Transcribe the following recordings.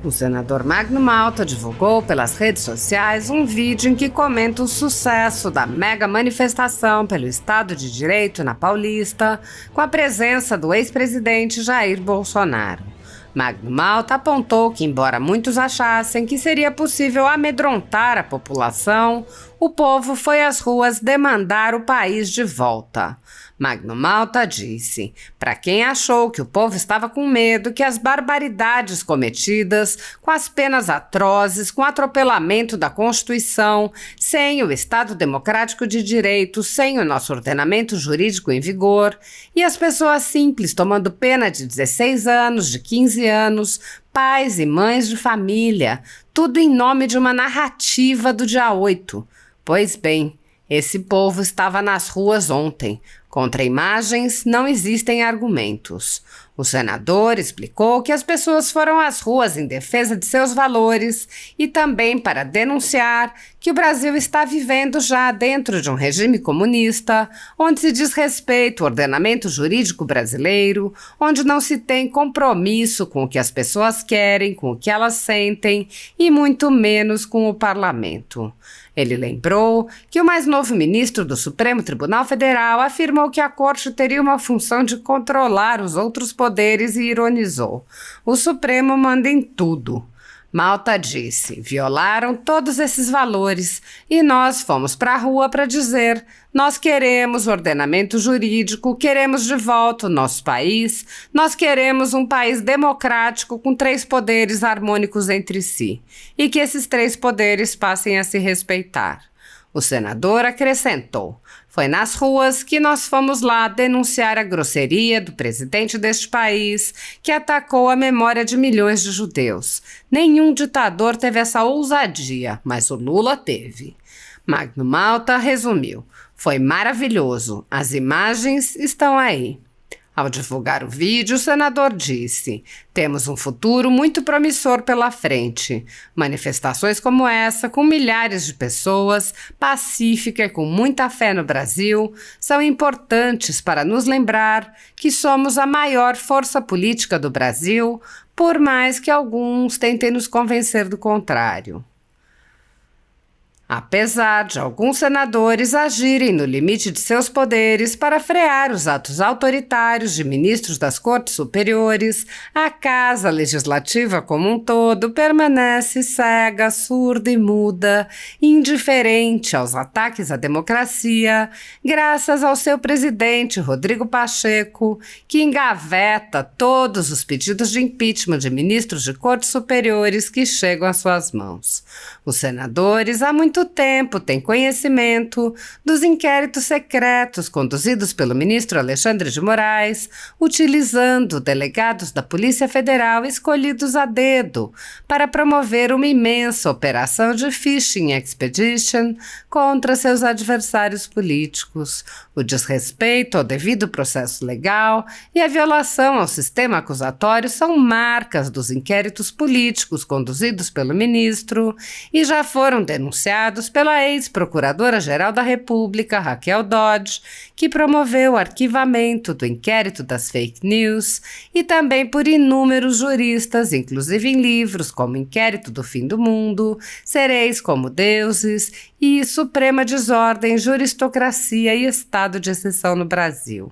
O senador Magno Malta divulgou pelas redes sociais um vídeo em que comenta o sucesso da mega manifestação pelo Estado de Direito na Paulista, com a presença do ex-presidente Jair Bolsonaro. Magno Malta apontou que, embora muitos achassem que seria possível amedrontar a população, o povo foi às ruas demandar o país de volta. Magno Malta disse: para quem achou que o povo estava com medo que as barbaridades cometidas, com as penas atrozes, com o atropelamento da Constituição, sem o Estado Democrático de Direito, sem o nosso ordenamento jurídico em vigor, e as pessoas simples tomando pena de 16 anos, de 15 anos, pais e mães de família, tudo em nome de uma narrativa do dia 8. Pois bem, esse povo estava nas ruas ontem. Contra imagens não existem argumentos. O senador explicou que as pessoas foram às ruas em defesa de seus valores e também para denunciar que o Brasil está vivendo já dentro de um regime comunista, onde se desrespeita o ordenamento jurídico brasileiro, onde não se tem compromisso com o que as pessoas querem, com o que elas sentem e muito menos com o parlamento. Ele lembrou que o mais novo ministro do Supremo Tribunal Federal afirmou que a corte teria uma função de controlar os outros poderes e ironizou: o Supremo manda em tudo. Malta disse: violaram todos esses valores e nós fomos para a rua para dizer: nós queremos ordenamento jurídico, queremos de volta o nosso país, nós queremos um país democrático com 3 poderes harmônicos entre si e que esses 3 poderes passem a se respeitar. O senador acrescentou: foi nas ruas que nós fomos lá denunciar a grosseria do presidente deste país, que atacou a memória de milhões de judeus. Nenhum ditador teve essa ousadia, mas o Lula teve. Magno Malta resumiu: foi maravilhoso, as imagens estão aí. Ao divulgar o vídeo, o senador disse: temos um futuro muito promissor pela frente. Manifestações como essa, com milhares de pessoas, pacífica e com muita fé no Brasil, são importantes para nos lembrar que somos a maior força política do Brasil, por mais que alguns tentem nos convencer do contrário. Apesar de alguns senadores agirem no limite de seus poderes para frear os atos autoritários de ministros das Cortes Superiores, a Casa Legislativa como um todo permanece cega, surda e muda, indiferente aos ataques à democracia, graças ao seu presidente Rodrigo Pacheco, que engaveta todos os pedidos de impeachment de ministros de Cortes Superiores que chegam às suas mãos. Os senadores há muito tempo têm conhecimento dos inquéritos secretos conduzidos pelo ministro Alexandre de Moraes, utilizando delegados da Polícia Federal escolhidos a dedo para promover uma imensa operação de phishing expedition contra seus adversários políticos. O desrespeito ao devido processo legal e a violação ao sistema acusatório são marcas dos inquéritos políticos conduzidos pelo ministro e já foram denunciados pela ex-procuradora-geral da República, Raquel Dodge, que promoveu o arquivamento do inquérito das fake news, e também por inúmeros juristas, inclusive em livros como Inquérito do Fim do Mundo, Sereis como Deuses e Suprema Desordem, Juristocracia e Estado de Exceção no Brasil.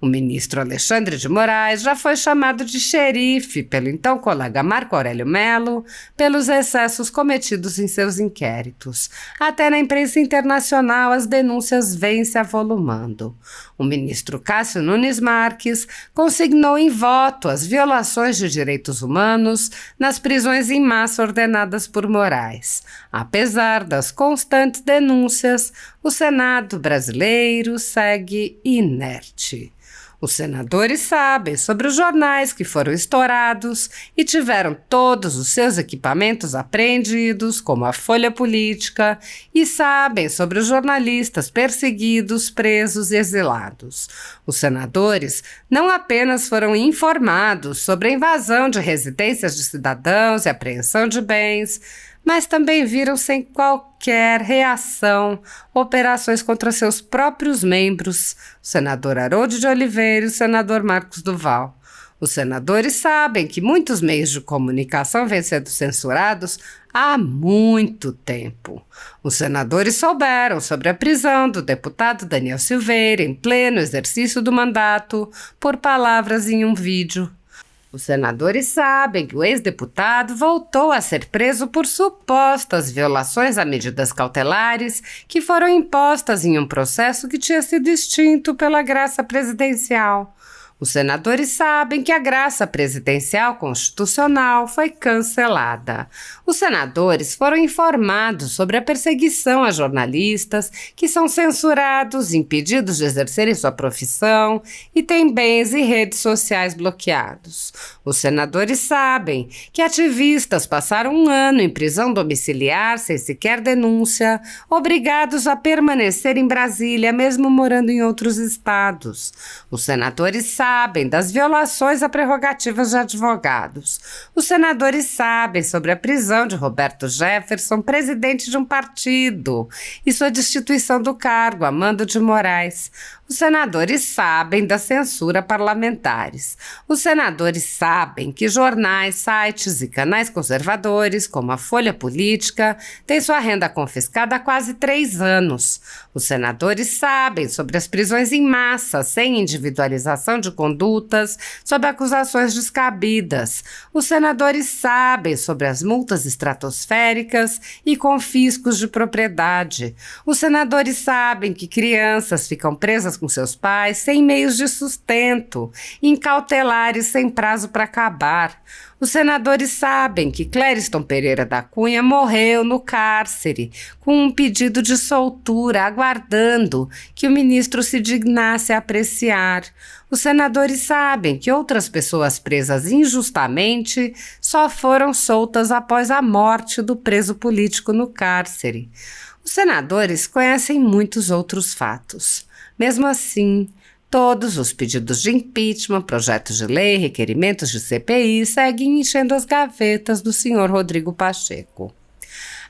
O ministro Alexandre de Moraes já foi chamado de xerife pelo então colega Marco Aurélio Mello pelos excessos cometidos em seus inquéritos. Até na imprensa internacional as denúncias vêm se avolumando. O ministro Cássio Nunes Marques consignou em voto as violações de direitos humanos nas prisões em massa ordenadas por Moraes. Apesar das constantes denúncias, o Senado brasileiro segue inerte. Os senadores sabem sobre os jornais que foram estourados e tiveram todos os seus equipamentos apreendidos, como a Folha Política, e sabem sobre os jornalistas perseguidos, presos e exilados. Os senadores não apenas foram informados sobre a invasão de residências de cidadãos e apreensão de bens, mas também viram sem qualquer reação operações contra seus próprios membros, o senador Harold de Oliveira e o senador Marcos Duval. Os senadores sabem que muitos meios de comunicação vêm sendo censurados há muito tempo. Os senadores souberam sobre a prisão do deputado Daniel Silveira em pleno exercício do mandato por palavras em um vídeo. Os senadores sabem que o ex-deputado voltou a ser preso por supostas violações a medidas cautelares que foram impostas em um processo que tinha sido extinto pela graça presidencial. Os senadores sabem que a graça presidencial constitucional foi cancelada. Os senadores foram informados sobre a perseguição a jornalistas que são censurados, impedidos de exercerem sua profissão e têm bens e redes sociais bloqueados. Os senadores sabem que ativistas passaram um ano em prisão domiciliar sem sequer denúncia, obrigados a permanecer em Brasília, mesmo morando em outros estados. Os senadores sabem das violações a prerrogativas de advogados. Os senadores sabem sobre a prisão de Roberto Jefferson, presidente de um partido, e sua destituição do cargo a mando de Moraes. Os senadores sabem da censura parlamentares. Os senadores sabem que jornais, sites e canais conservadores, como a Folha Política, têm sua renda confiscada há quase 3 anos. Os senadores sabem sobre as prisões em massa, sem individualização de condutas, sob acusações descabidas. Os senadores sabem sobre as multas estratosféricas e confiscos de propriedade. Os senadores sabem que crianças ficam presas com seus pais sem meios de sustento, em cautelares sem prazo para acabar. Os senadores sabem que Clériston Pereira da Cunha morreu no cárcere, com um pedido de soltura, aguardando que o ministro se dignasse a apreciar. Os senadores sabem que outras pessoas presas injustamente só foram soltas após a morte do preso político no cárcere. Os senadores conhecem muitos outros fatos. Mesmo assim, todos os pedidos de impeachment, projetos de lei, requerimentos de CPI seguem enchendo as gavetas do senhor Rodrigo Pacheco.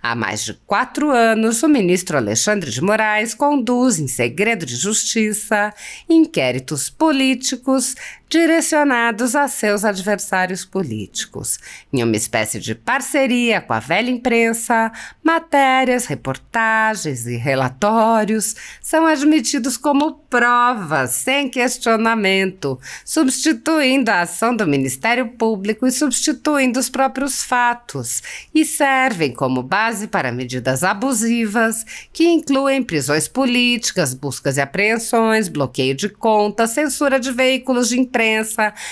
Há mais de 4 anos, o ministro Alexandre de Moraes conduz, em segredo de justiça, inquéritos políticos direcionados a seus adversários políticos. Em uma espécie de parceria com a velha imprensa, matérias, reportagens e relatórios são admitidos como provas, sem questionamento, substituindo a ação do Ministério Público e substituindo os próprios fatos, e servem como base para medidas abusivas que incluem prisões políticas, buscas e apreensões, bloqueio de contas, censura de veículos de imprensa,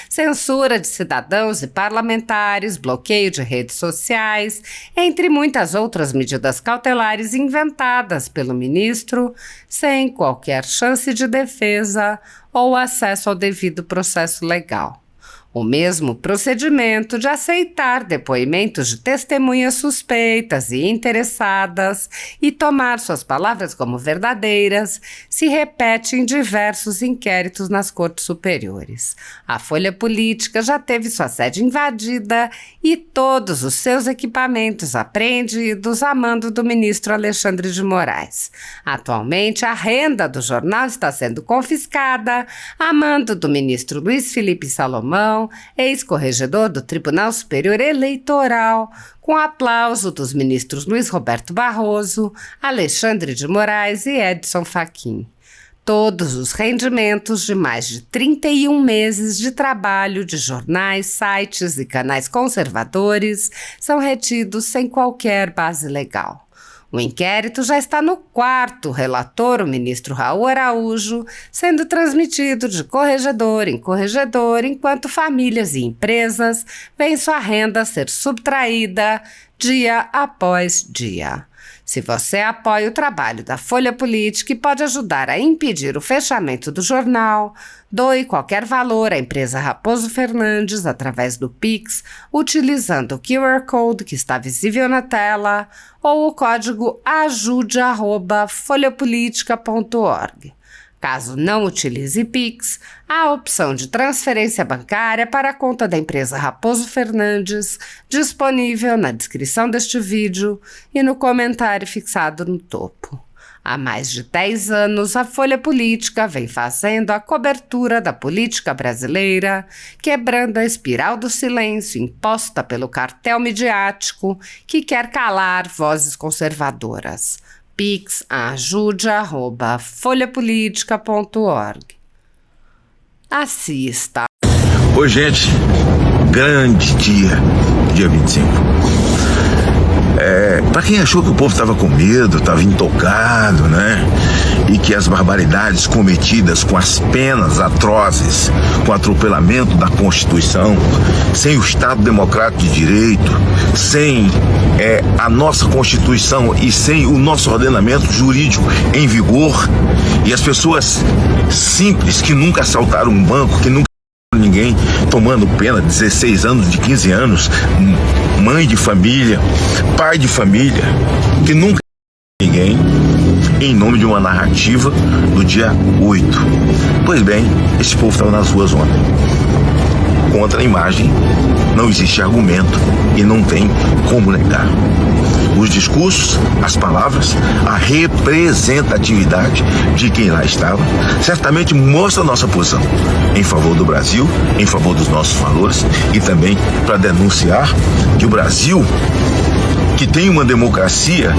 censura de cidadãos e parlamentares, bloqueio de redes sociais, entre muitas outras medidas cautelares inventadas pelo ministro, sem qualquer chance de defesa ou acesso ao devido processo legal. O mesmo procedimento de aceitar depoimentos de testemunhas suspeitas e interessadas e tomar suas palavras como verdadeiras se repete em diversos inquéritos nas cortes superiores. A Folha Política já teve sua sede invadida e todos os seus equipamentos apreendidos a mando do ministro Alexandre de Moraes. Atualmente, a renda do jornal está sendo confiscada a mando do ministro Luiz Felipe Salomão, ex-corregedor do Tribunal Superior Eleitoral, com aplauso dos ministros Luiz Roberto Barroso, Alexandre de Moraes e Edson Fachin. Todos os rendimentos de mais de 31 meses de trabalho de jornais, sites e canais conservadores são retidos sem qualquer base legal. O inquérito já está no 4º relator, o ministro Raul Araújo, sendo transmitido de corregedor em corregedor, enquanto famílias e empresas veem sua renda ser subtraída dia após dia. Se você apoia o trabalho da Folha Política e pode ajudar a impedir o fechamento do jornal, doe qualquer valor à empresa Raposo Fernandes através do Pix, utilizando o QR Code que está visível na tela ou o código ajude@folhapolitica.org. Caso não utilize Pix, há a opção de transferência bancária para a conta da empresa Raposo Fernandes, disponível na descrição deste vídeo e no comentário fixado no topo. Há mais de 10 anos, a Folha Política vem fazendo a cobertura da política brasileira, quebrando a espiral do silêncio imposta pelo cartel midiático que quer calar vozes conservadoras. Pix ajude@folhapolitica.org. Assista. Oi, gente. Grande dia 25. Para quem achou que o povo estava com medo, estava intocado, né? E que as barbaridades cometidas com as penas atrozes, com o atropelamento da Constituição, sem o Estado Democrático de Direito, sem a nossa Constituição e sem o nosso ordenamento jurídico em vigor, e as pessoas simples que nunca assaltaram um banco, que nunca ninguém, tomando pena, 16 anos, de 15 anos, mãe de família, pai de família, que nunca ninguém, em nome de uma narrativa do dia 8. Pois bem, esse povo estava nas ruas ontem. Contra a imagem, não existe argumento e não tem como negar. Os discursos, as palavras, a representatividade de quem lá estava, certamente mostra a nossa posição em favor do Brasil, em favor dos nossos valores e também para denunciar que o Brasil, que tem uma democracia,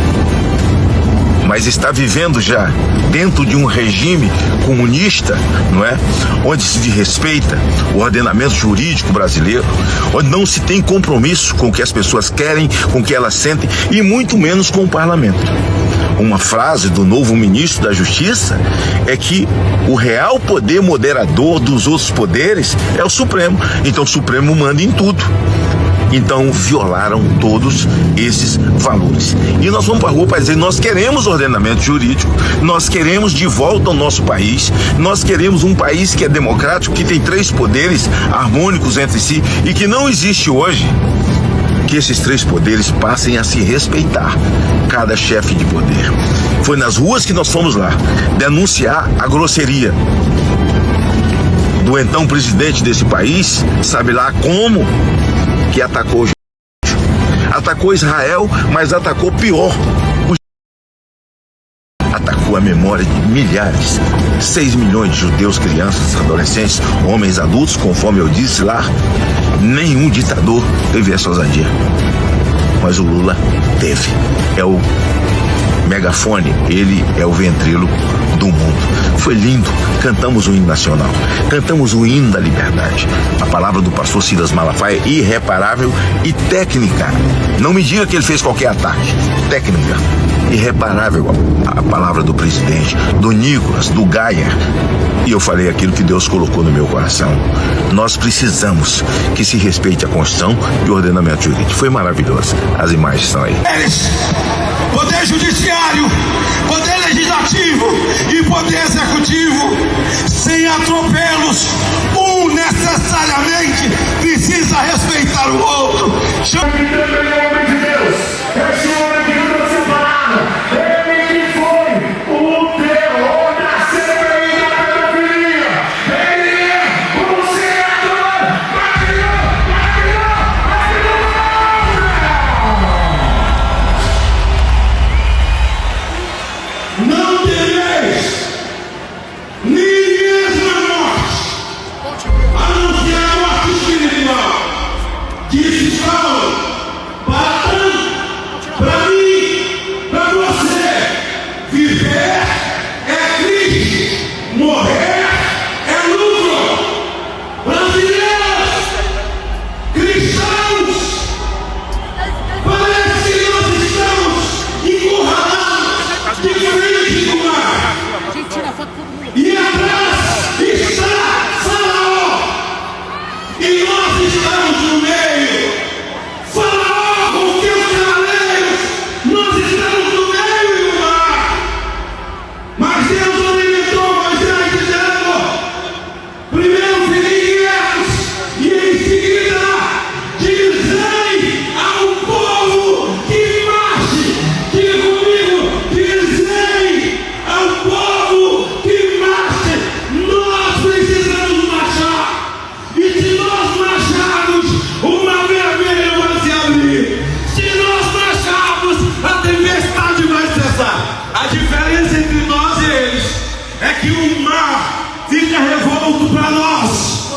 mas está vivendo já dentro de um regime comunista, não é? Onde se desrespeita o ordenamento jurídico brasileiro, onde não se tem compromisso com o que as pessoas querem, com o que elas sentem e muito menos com o parlamento. Uma frase do novo ministro da Justiça é que o real poder moderador dos outros poderes é o Supremo. Então o Supremo manda em tudo. Então violaram todos esses valores. E nós vamos para a rua para dizer: nós queremos ordenamento jurídico, nós queremos de volta ao nosso país, nós queremos um país que é democrático, que tem 3 poderes harmônicos entre si e que não existe hoje que esses 3 poderes passem a se respeitar, cada chefe de poder. Foi nas ruas que nós fomos lá denunciar a grosseria do então presidente desse país, sabe lá como, que atacou Israel, mas atacou pior. Atacou a memória de milhares, 6 milhões de judeus, crianças, adolescentes, homens, adultos, conforme eu disse lá. Nenhum ditador teve essa ousadia, mas o Lula teve. É o megafone, ele é o ventríloco do mundo. Foi lindo, cantamos o hino nacional, cantamos o hino da liberdade. A palavra do pastor Silas Malafaia é irreparável e técnica. Não me diga que ele fez qualquer ataque. Técnica, irreparável a palavra do presidente, do Nicolas, do Gaia. E eu falei aquilo que Deus colocou no meu coração. Nós precisamos que se respeite a Constituição e o ordenamento jurídico. Foi maravilhoso. As imagens estão aí. Poder Judiciário, Poder Legislativo e Poder Executivo, sem atropelos, um necessariamente precisa respeitar o outro. Chame de Deus, homem de Deus, esse homem que trouxe palavra, ele que foi o terror da CPI da pedofilia, ele é o senador Não tereis nem mesmo a morte, a não ser a morte espiritual, disse Paulo, para fica revolto pra nós.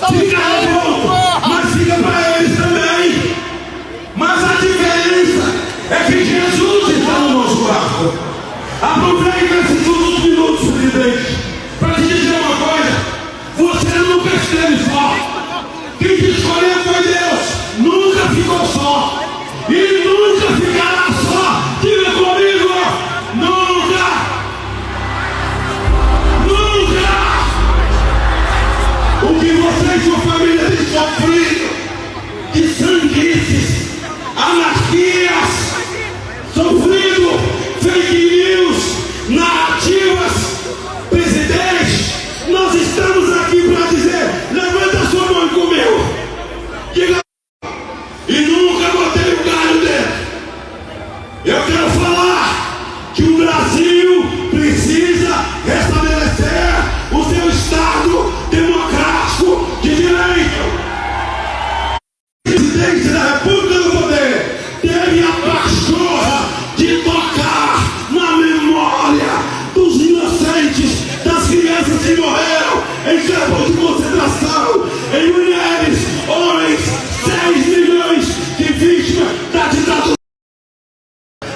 Fica revolto, mas fica pra eles também. Mas a diferença é que Jesus está no nosso barco. Aproveita esses últimos minutos, presidente, para te dizer uma coisa: você nunca esteve só. Quem te escolheu foi Deus. Nunca ficou só e nunca ficará só. Diga comigo: nunca, nunca. O que você e sua família têm sofrido de sanguíces, anarquias, sofrido fake news, narrativas, presidente, nós estamos aqui para dizer: levanta sua mão comigo, diga, e nunca botei o galho dentro. Eu quero falar que o Brasil precisa restabelecer o seu Estado democrático de direito. O presidente da República do Poder teve a pachorra de tocar na memória dos inocentes, das crianças que morreram em campos de concentração, em mulheres, homens, 6 milhões de vítimas da ditadura.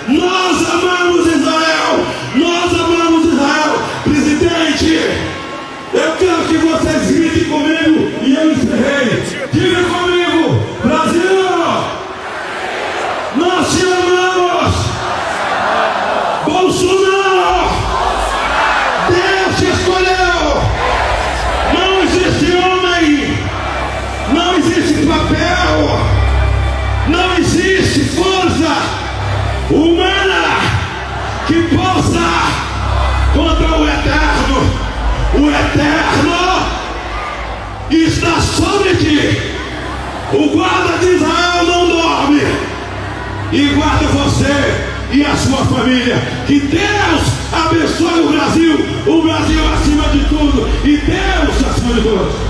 Nós amamos Israel, nós amamos Israel. Presidente, eu quero que vocês gritem comigo e eu encerrei. Diga comigo: Brasil, nós te amamos. Bolsonaro, Deus te escolheu. Não existe homem, não existe papel, não existe força humana que possa contra o Eterno. O Eterno está sobre ti. O guarda de Israel não dorme e guarda você e a sua família. Que Deus abençoe o Brasil acima de tudo, e Deus acima de todos.